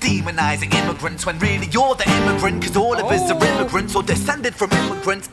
demonizing immigrants when really you're the immigrant, cause all of us are immigrants or descended from immigrants.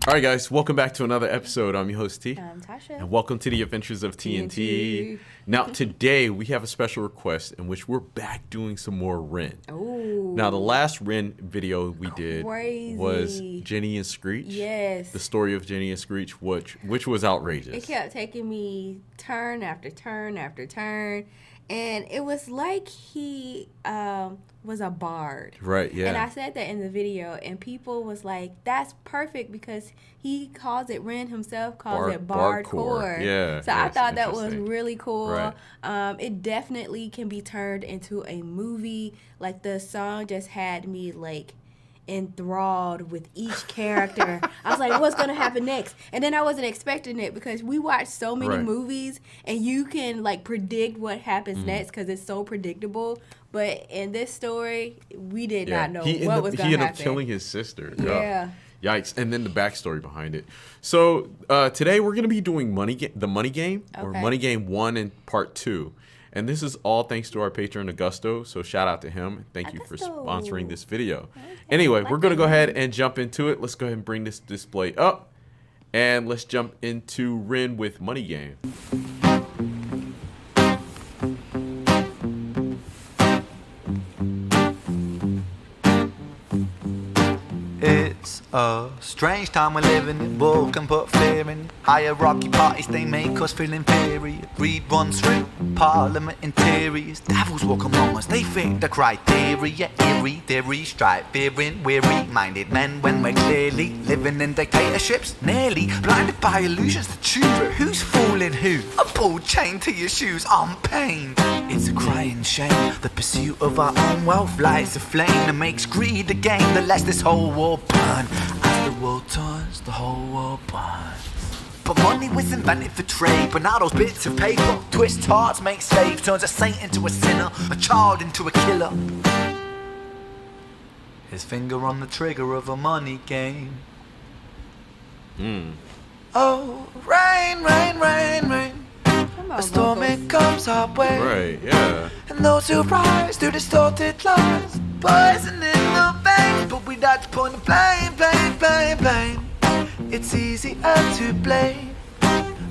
Alright guys, welcome back to another episode. I'm your host T. I'm Tasha. And welcome to the Adventures of TNT. Now today we have a special request in which we're back doing some more Ren. Ooh. Now the last Ren video we did was Jenny and Screech. Yes. The story of Jenny and Screech, which was outrageous. It kept taking me turn after turn after turn. And it was like he was a bard. Right, yeah. And I said that in the video, and people was like, that's perfect because he calls it, Ren himself calls it bardcore. Yeah. So I thought that was really cool. Right. It definitely can be turned into a movie. Like, the song just had me, like, enthralled with each character. I was like, what's gonna happen next? And then I wasn't expecting it because we watch so many movies and you can like predict what happens next because it's so predictable. But in this story, we did not know what was gonna happen. He ended up killing his sister. Yeah. Yikes. And then the backstory behind it. So today we're gonna be doing the money game, or Money Game 1 and Part 2. And this is all thanks to our patron, Augusto. So shout out to him. Thank you for sponsoring this video. Anyway, we're going to go ahead and jump into it. Let's go ahead and bring this display up. And let's jump into Ren with Money Game. It's a strange time we're living in. War can put fear in. Hierarchy parties, they make us feel inferior. Greed runs through parliament interiors. Devils walk among us, they fit the criteria. Eerie theory, strife, fearing, weary-minded men when we're clearly living in dictatorships. Nearly blinded by illusions to choose who's fooling who. A ball chained to your shoes, I'm pained. It's a crying shame. The pursuit of our own wealth lights a flame that makes greed a game that lets this whole war burn. As the world turns, the whole world burns. But money was invented for trade, but now those bits of paper twist hearts, make slaves, turns a saint into a sinner, a child into a killer. His finger on the trigger of a money game. Oh, rain, rain, rain, rain. A storm it comes our way. Right, yeah. And those who rise through distorted lies, poison in the veins, but we like to point the blame, blame, blame, blame. It's easier to blame,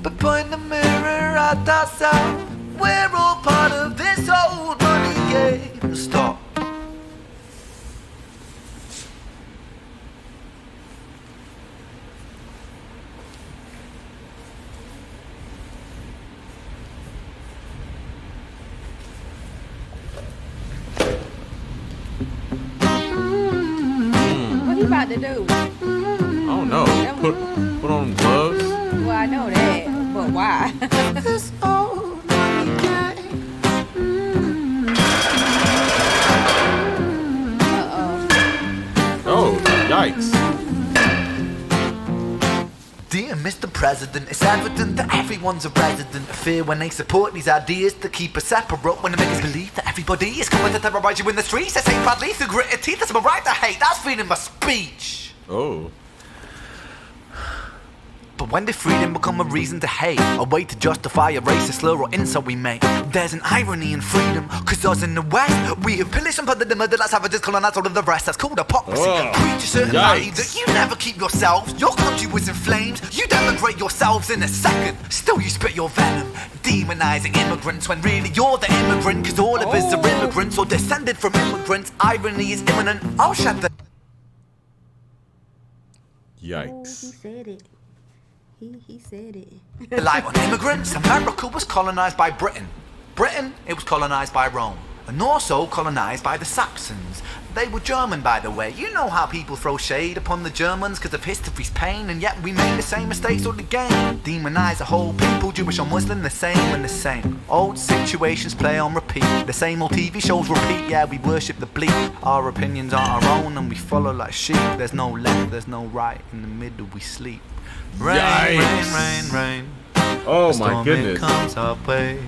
but point the mirror at ourselves. We're all part of this old money game. Stop. What he about to do? I don't know. Put on gloves. Well, I know that, but why? This old money game. Oh, yikes. Dear Mr. President, it's evident that everyone's a resident of fear when they support these ideas to keep us separate, when they make us believe that everybody is coming to terrorize you in the streets. They say badly through gritted teeth, that's my right to hate, that's freedom of speech. Oh. But when did freedom become a reason to hate? A way to justify a racist slur or insult we make? There's an irony in freedom, cause us in the West, we have pillaged and plundered and murdered like savages, colonized all of the rest. That's called hypocrisy. Preach a certain value that you never keep yourselves. Your country was in flames, you denigrate yourselves in a second. Still you spit your venom, demonizing immigrants when really you're the immigrant, cause all of us are immigrants or descended from immigrants. Irony is imminent, I'll shut the... Yikes. Oh, he said it. He said it. The light on immigrants. America was colonized by Britain. Britain, it was colonized by Rome. And also colonized by the Saxons. They were German, by the way. You know how people throw shade upon the Germans because of history's pain, and yet we made the same mistakes all again. Demonize a whole people, Jewish or Muslim, the same and the same. Old situations play on repeat. The same old TV shows repeat. Yeah, we worship the bleak. Our opinions aren't our own and we follow like sheep. There's no left, there's no right. In the middle we sleep. Rain, Yikes. rain, rain, rain. Oh The my storm, goodness. it comes our way.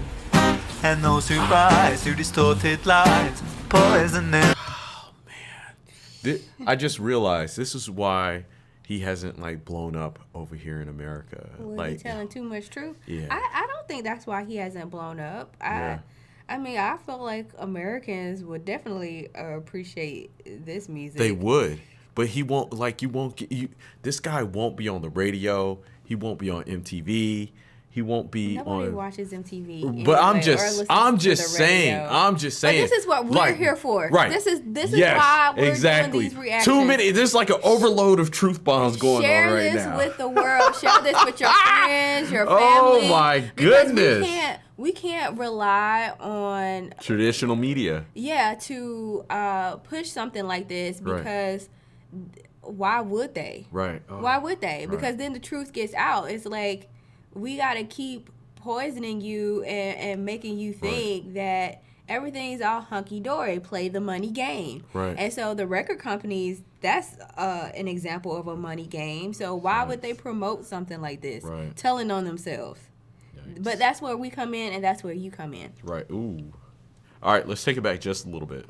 And those who rise through distorted lies, poison them. Oh man. I just realized this is why he hasn't like blown up over here in America. Was like he telling too much truth? Yeah. I don't think that's why he hasn't blown up. I mean, I feel like Americans would definitely appreciate this music. They would, but he won't. Like, you won't get you. This guy won't be on the radio. He won't be on MTV. He won't be Nobody on. watches MTV. But anyway, I'm just saying. I'm just saying. But this is what we're here for. Right. This is why we're doing these reactions. Too many. There's like an overload of truth bombs going on right now. Share this with the world. Share this with your friends, your family. Oh my goodness. We can't rely on traditional media. Yeah, to push something like this because why would they? Right. Oh, why would they? Because then the truth gets out. It's like we got to keep poisoning you and making you think that everything's all hunky-dory. Play the money game. Right. And so the record companies, that's an example of a money game. So why would they promote something like this? Right. Telling on themselves. Yikes. But that's where we come in and that's where you come in. Right. Ooh. All right, let's take it back just a little bit.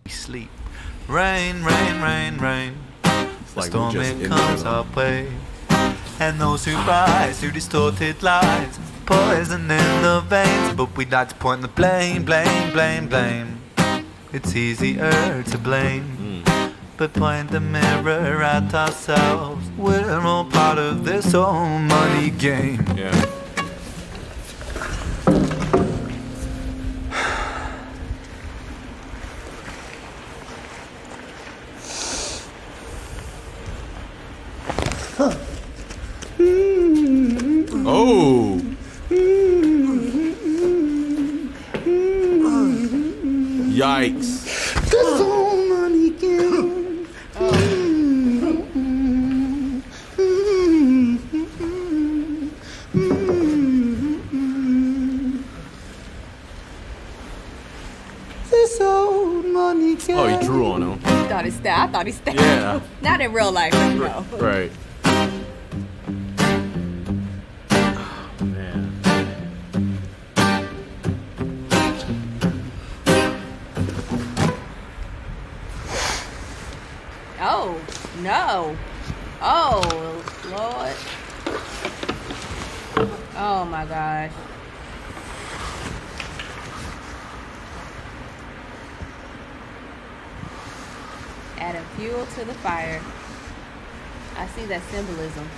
Sleep. Rain, rain, rain, rain. It's like storm it comes our way. And those who rise through distorted lies, poison in the veins. But we'd like to point the blame, blame, blame, blame. It's easier to blame, but point the mirror at ourselves. We're all part of this whole money game. Yeah. Oh. Yikes. This whole money game. This old money game. Oh, he drew on him. I thought he stabbed. Yeah. Not in real life, no. Right. Man. Oh, no. Oh, Lord. Oh, my gosh. Adding fuel to the fire. I see that symbolism.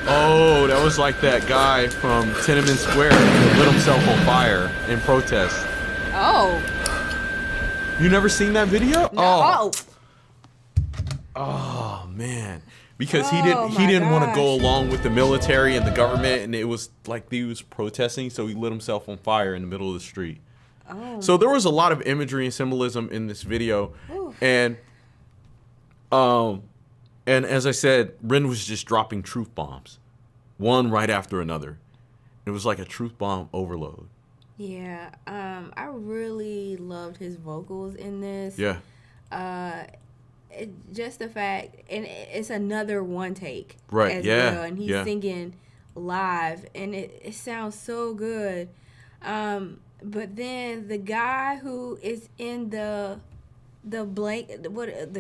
Oh, that was like that guy from Tiananmen Square who lit himself on fire in protest. Oh. You never seen that video? No. Oh man. Because he Oh, didn't want to my go gosh. along with the military and the government, and it was like he was protesting, so he lit himself on fire in the middle of the street. Oh. So there was a lot of imagery and symbolism in this video. Oof. And as I said, Ren was just dropping truth bombs, one right after another. It was like a truth bomb overload. Yeah. I really loved his vocals in this. Yeah. Just the fact, and it's another one take, Right, as yeah, well, and he's yeah. singing live, and it sounds so good. But then the guy who is in the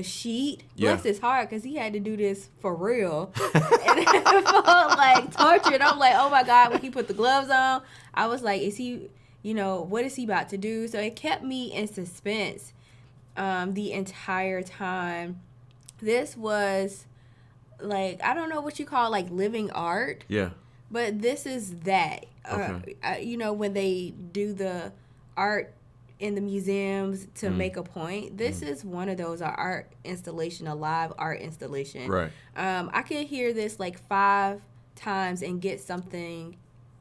sheet, Yeah. bless his heart, because he had to do this for real, and it felt like torture. And I'm like, oh my God, when he put the gloves on, I was like, is he, what is he about to do? So it kept me in suspense the entire time. This was like, I don't know what you call like living art, Yeah. but this is that. Okay. When they do the art in the museums to make a point. This is one of those, art installation, a live art installation. Right. I could hear this like 5 times and get something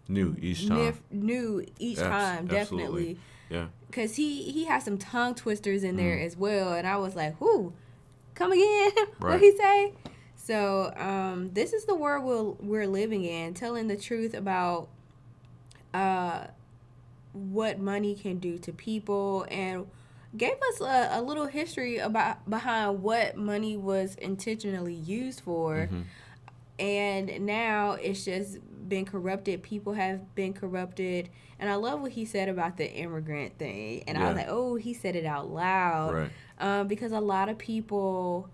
New each time. New each time, definitely. Yeah. Because he has some tongue twisters in there as well, and I was like, "Whoo, come again?" What he say? So this is the world we're living in, telling the truth about what money can do to people, and gave us a little history behind what money was intentionally used for. And now it's just been corrupted. People have been corrupted. And I love what he said about the immigrant thing. And I was like, oh, he said it out loud. Right. Because a lot of people,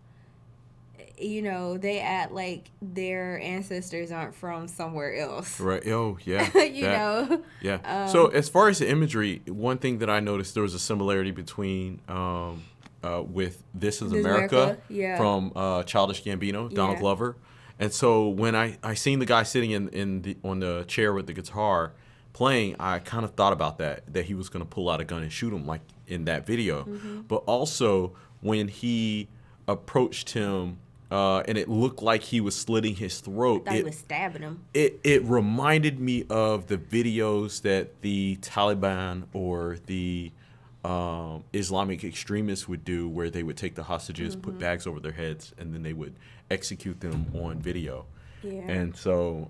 you know, they act like their ancestors aren't from somewhere else. Right. Oh, yeah. you know? Yeah. So as far as the imagery, one thing that I noticed, there was a similarity between with This Is America from Childish Gambino, Donald Glover. And so when I seen the guy sitting on the chair with the guitar playing, I kind of thought about that he was going to pull out a gun and shoot him like in that video. But also when he approached him and it looked like he was slitting his throat. I thought he was stabbing him. It reminded me of the videos that the Taliban or the Islamic extremists would do, where they would take the hostages, put bags over their heads, and then they would execute them on video. Yeah. And so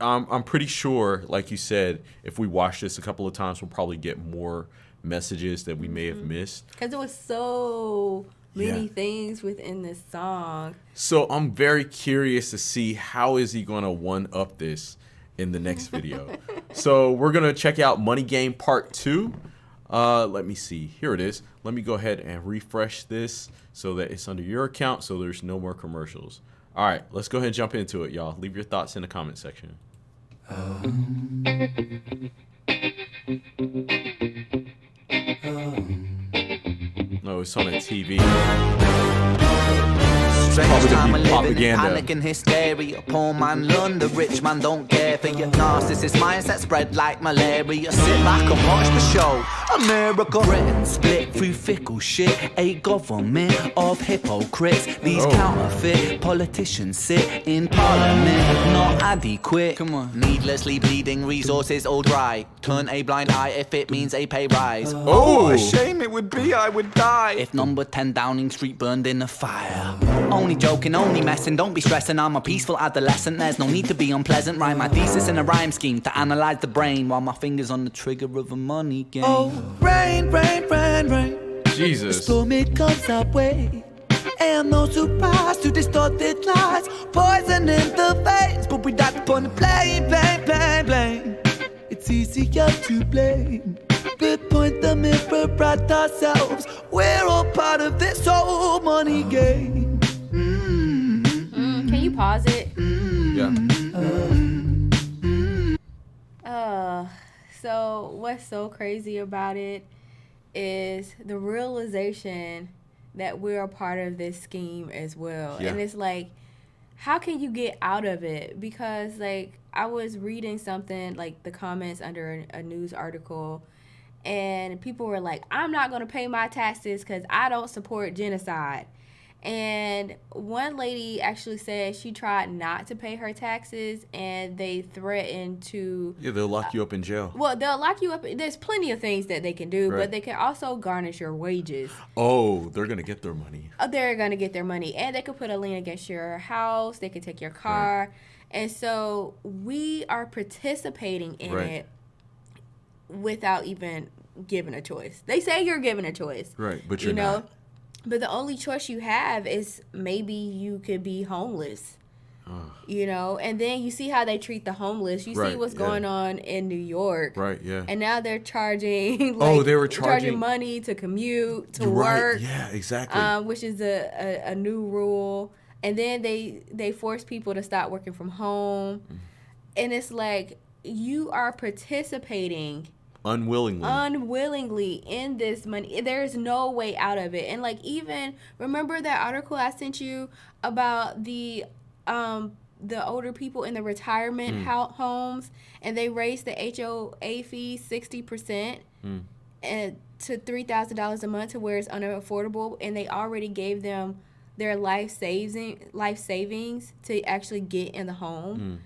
I'm pretty sure, like you said, if we watch this a couple of times, we'll probably get more messages that we may have missed. Because there was so many things within this song. So I'm very curious to see how is he going to one-up this in the next video. So we're going to check out Money Game Part 2. Let me see. Here it is. Let me go ahead and refresh this so that it's under your account so there's no more commercials. All right, let's go ahead and jump into it, y'all. Leave your thoughts in the comment section. No, it's on a TV. Strange time of living, propaganda. panic and hysteria. Poor man learn, the rich man don't care for your narcissist mindset spread like malaria. Sit back and watch the show. America, Britain split through fickle shit. A government of hypocrites. These counterfeit politicians sit in parliament, not adequate. Come on. Needlessly bleeding, resources all dry. Turn a blind eye if it means a pay rise. Oh, what a shame it would be, I would die if number 10 Downing Street burned in a fire. Only joking, only messing, don't be stressing. I'm a peaceful adolescent, there's no need to be unpleasant. Write my thesis in a rhyme scheme to analyze the brain while my fingers on the trigger of a money game. Oh, rain, rain, rain, rain. Jesus. The storm it comes our way. And no surprise to distorted lies. Poison in the veins, but we died upon the blame. It's easier to blame. We point the mirror at ourselves. We're all part of this whole money game. Can you pause it? So what's so crazy about it is the realization that we're a part of this scheme as well. And it's like, how can you get out of it? Because like I was reading something, like the comments under a news article, and people were like, I'm not going to pay my taxes because I don't support genocide. And one lady actually said she tried not to pay her taxes, and they threatened to... Yeah, they'll lock you up in jail. Well, they'll lock you up. There's plenty of things that they can do, but they can also garnish your wages. Oh, they're going to get their money. They're going to get their money. And they could put a lien against your house. They could take your car. And so we are participating in it without even given a choice. They say you're given a choice. Right, but you're not. But the only choice you have is maybe you could be homeless. You know, and then you see how they treat the homeless. You see what's going on in New York. Right, yeah. And now they're charging they were charging money to commute, to work. Yeah, exactly. Which is a new rule. And then they force people to stop working from home. And it's like you are participating unwillingly in this money. There's no way out of it. And like, even remember that article I sent you about the older people in the retirement homes, and they raised the HOA fee 60%. and to $3,000 a month to where it's unaffordable, and they already gave them their life savings to actually get in the home,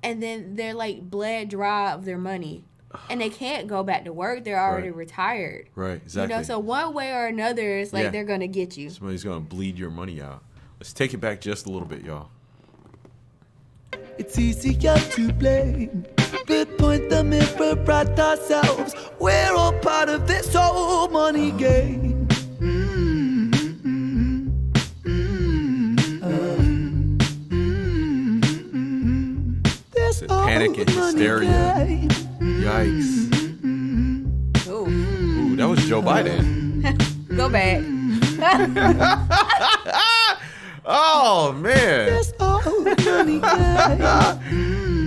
and then they're like bled dry of their money, and they can't go back to work. They're already retired. Right, exactly. You know, so one way or another, it's like they're gonna get you. Somebody's gonna bleed your money out. Let's take it back just a little bit, y'all. It's easier to blame, but point the mirror at ourselves. We're all part of this whole money game. Panic and hysteria. Yikes. Ooh, that was Joe Biden. Go back. Oh, man.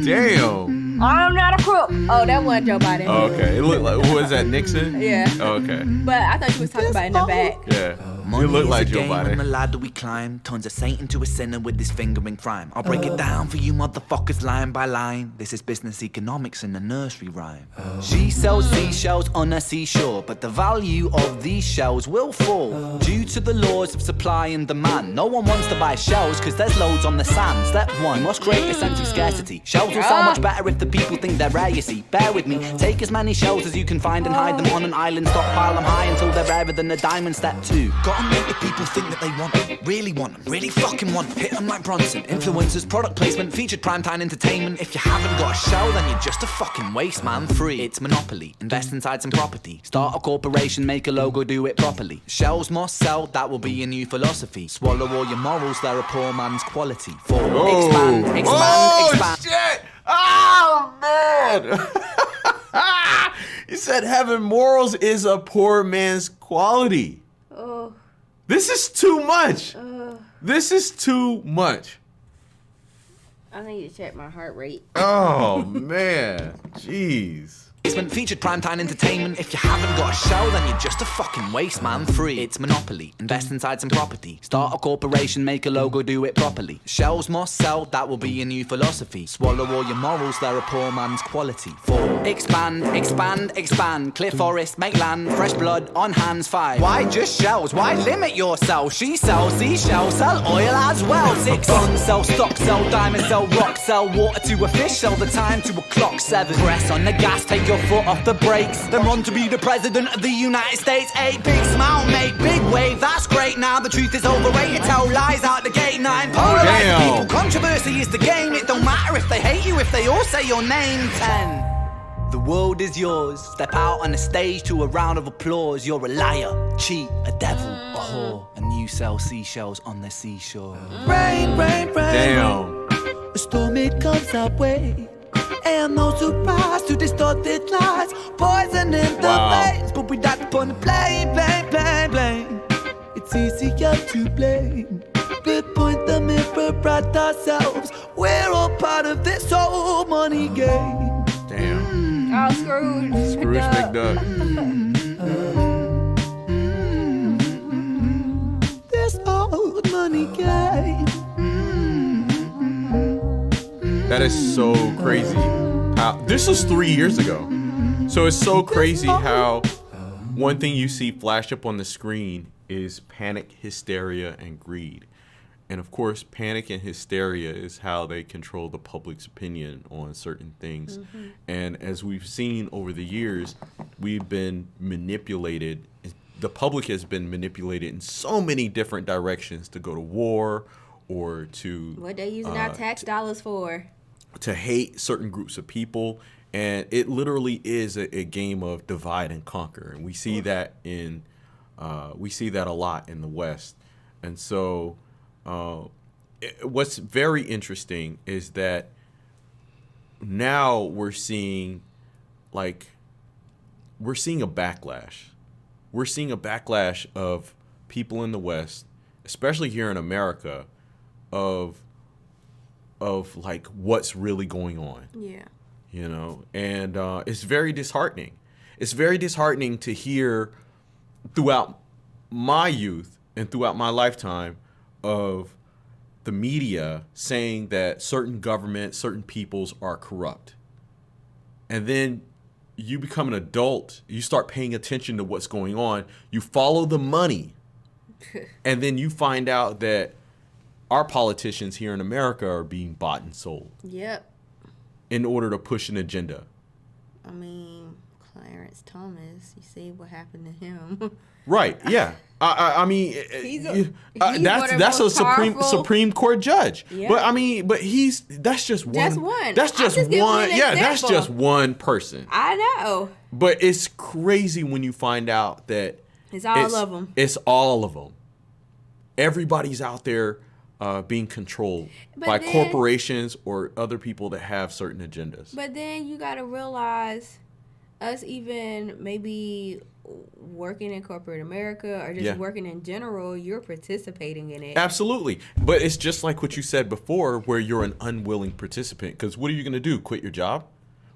Damn. I'm not a crook. Oh, that wasn't Joe Biden. Oh, okay. It looked like, was that Nixon? Yeah. Oh, okay. But I thought you was talking about in the back. Yeah. Money You look like is a Joe game on the Biden. ladder we climb, turns a saint into a sinner with his finger in crime. I'll break it down for you motherfuckers line by line. This is business economics in a nursery rhyme. She sells seashells on a seashore, but the value of these shells will fall due to the laws of supply and demand. No one wants to buy shells because there's loads on the sand. Step one, must create a sense of scarcity. Shells will sell much better if the people think they're rare, you see. Bear with me, take as many shells as you can find and hide them on an island. Stockpile them high until they're rarer than a diamond. Step two, gotta make the people think that they want them, really fucking want them. Hit them like Bronson. Influencers, product placement, featured primetime entertainment. If you haven't got a shell, then you're just a fucking waste, man. Free, it's monopoly. Invest inside some property. Start a corporation, make a logo, do it properly. Shells must sell, that will be a new philosophy. Swallow all your morals, they're a poor man's quality. Four, expand. Shit! Oh, man! You said having morals is a poor man's quality. Oh. This is too much. This is too much. I need to check my heart rate. Oh, man. Jeez. Featured primetime entertainment. If you haven't got a shell, then you're just a fucking waste, man. Free, it's monopoly. Invest inside some property. Start a corporation, make a logo, do it properly. Shells must sell, that will be a new philosophy. Swallow all your morals, they're a poor man's quality. Four, expand. Clear forest, make land, fresh blood on hands. Five, why just shells? Why limit yourself? She sells seashells, sell oil as well. Six, sell stock, sell diamonds, sell rock, sell water to a fish, sell the time to a clock. Seven, press on the gas, take your foot off the brakes, then run to be the president of the United States. Eight, big smile, make big wave, that's great. Now the truth is overrated, tell lies out the gate. Nine, polarize people, controversy is the game. It don't matter if they hate you, if they all say your name. 10, the world is yours. Step out on the stage to a round of applause. You're a liar, cheat, a devil, a whore, and you sell seashells on the seashore. Rain, Damn. a storm it comes our way. And no surprise to distorted lies, poison in the veins. But we don't want to blame. It's easier to blame, but point the mirror at ourselves. We're all part of this whole money game. Damn. Oh, Scrooge. Scrooge McDuck. This old money game. That is so crazy. This was 3 years ago. So it's so crazy how one thing you see flash up on the screen is panic, hysteria, and greed. And of course, panic and hysteria is how they control the public's opinion on certain things. Mm-hmm. And as we've seen over the years, we've been manipulated. The public has been manipulated in so many different directions to go to war or to... What they using our tax dollars for? To hate certain groups of people. And it literally is a game of divide and conquer. And we see that we see that a lot in the West. And so what's very interesting is that now we're seeing a backlash. We're seeing a backlash of people in the West, especially here in America, of like what's really going on. Yeah. You know, and it's very disheartening. It's very disheartening to hear throughout my youth and throughout my lifetime of the media saying that certain governments, certain peoples are corrupt. And then you become an adult, you start paying attention to what's going on, you follow the money, and then you find out that our politicians here in America are being bought and sold. Yep. In order to push an agenda. I mean, Clarence Thomas, you see what happened to him. Right, yeah. I mean, that's a Supreme Court judge. Yep. But I mean, that's just one. That's one. That's just one. Yeah, that's just one person. I know. But it's crazy when you find out that it's all of them. It's all of them. Everybody's out there being controlled by corporations or other people that have certain agendas. But then you got to realize us even maybe working in corporate America or just working in general, you're participating in it. Absolutely. But it's just like what you said before, where you're an unwilling participant. Because what are you going to do? Quit your job?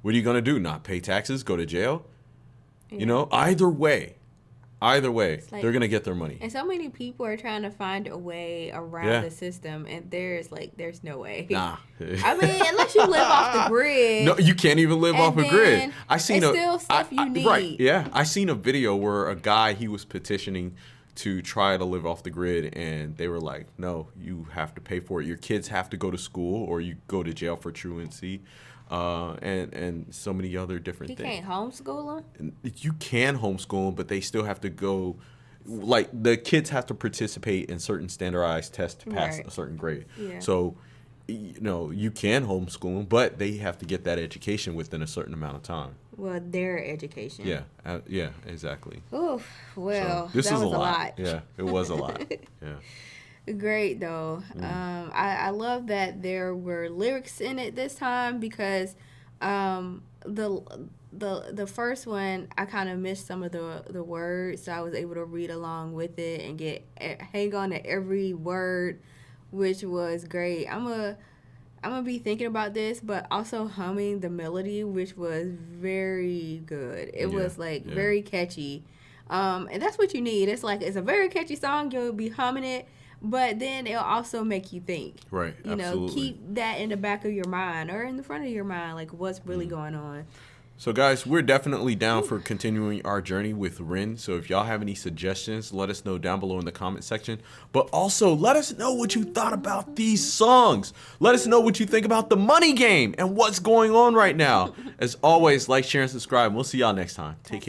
What are you going to do? Not pay taxes? Go to jail? Yeah. You know, either way, like, they're going to get their money. And so many people are trying to find a way around the system, and there's no way. Nah. I mean, unless you live off the grid. No, you can't even live off a grid. It's still stuff you need. Right, yeah. I seen a video where a guy, he was petitioning to try to live off the grid, and they were like, no, you have to pay for it. Your kids have to go to school, or you go to jail for truancy. And so many other different things. You can't homeschool them? You can homeschool them, but they still have to go, like, the kids have to participate in certain standardized tests to pass a certain grade. Yeah. So, you know, you can homeschool them, but they have to get that education within a certain amount of time. Well, their education. Yeah, yeah, exactly. Oof, well, so this was a lot. lot. Yeah, it was a lot. Yeah. Great though. I love that there were lyrics in it this time because the first one I kind of missed some of the words, so I was able to read along with it and hang on to every word, which was great. I'm gonna be thinking about this, but also humming the melody, which was very good. It was very catchy, and that's what you need. It's a very catchy song. You'll be humming it. But then it'll also make you think. Right, you know, keep that in the back of your mind or in the front of your mind, like what's really going on. So, guys, we're definitely down for continuing our journey with Rin. So if y'all have any suggestions, let us know down below in the comment section. But also, let us know what you thought about these songs. Let us know what you think about the money game and what's going on right now. As always, like, share, and subscribe. We'll see y'all next time. Take care.